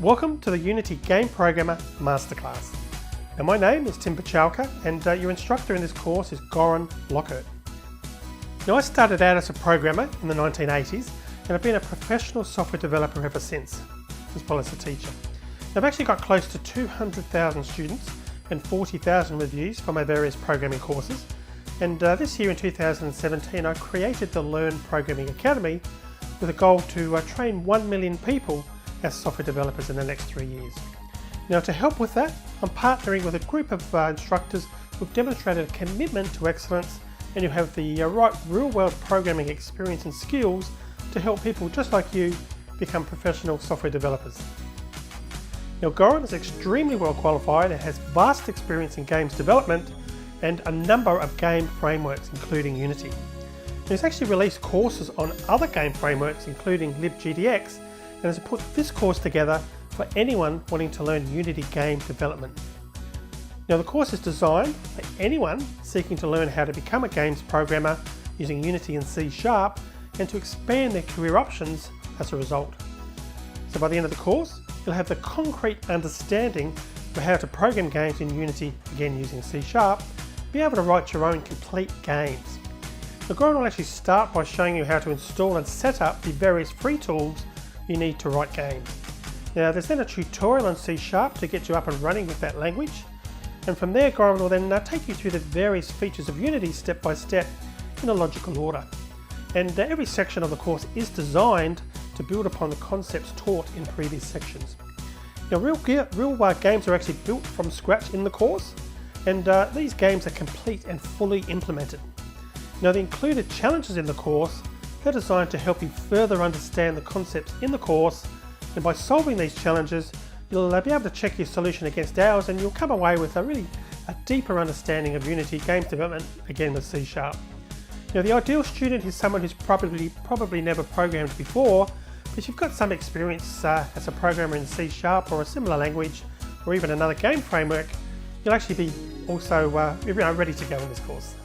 Welcome to the Unity Game Programmer Masterclass. Now my name is Tim Pachalka and your instructor in this course is Goran Lochert. Now I started out as a programmer in the 1980s and I've been a professional software developer ever since, as well as a teacher. Now, I've actually got close to 200,000 students and 40,000 reviews for my various programming courses, and this year in 2017 I created the Learn Programming Academy with a goal to train 1 million people as software developers in the next 3 years. Now to help with that, I'm partnering with a group of instructors who've demonstrated a commitment to excellence and who have the right real-world programming experience and skills to help people just like you become professional software developers. Now Goran is extremely well qualified and has vast experience in games development and a number of game frameworks including Unity. And he's actually released courses on other game frameworks including LibGDX and has put this course together for anyone wanting to learn Unity game development. Now the course is designed for anyone seeking to learn how to become a games programmer using Unity and C# and to expand their career options as a result. So by the end of the course, you'll have the concrete understanding of how to program games in Unity, again using C#, be able to write your own complete games. Now Goran will actually start by showing you how to install and set up the various free tools you need to write games. Now there's then a tutorial on C# to get you up and running with that language, and from there Goran will then take you through the various features of Unity step by step in a logical order. And every section of the course is designed to build upon the concepts taught in previous sections. Now real games are actually built from scratch in the course, and these games are complete and fully implemented. Now the included challenges in the course, they're designed to help you further understand the concepts in the course, and by solving these challenges you'll be able to check your solution against ours and you'll come away with a deeper understanding of Unity games development, again with C#. Now the ideal student is someone who's probably never programmed before, but if you've got some experience as a programmer in C# or a similar language or even another game framework, you'll actually be also ready to go in this course.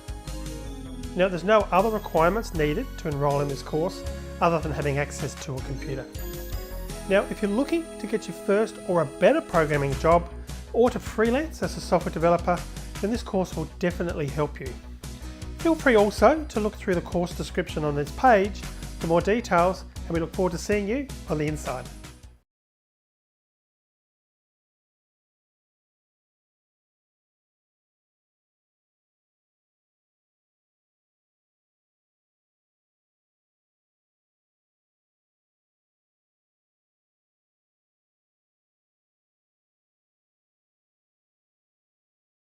Now there's no other requirements needed to enrol in this course other than having access to a computer. Now if you're looking to get your first or a better programming job or to freelance as a software developer, then this course will definitely help you. Feel free also to look through the course description on this page for more details, and we look forward to seeing you on the inside.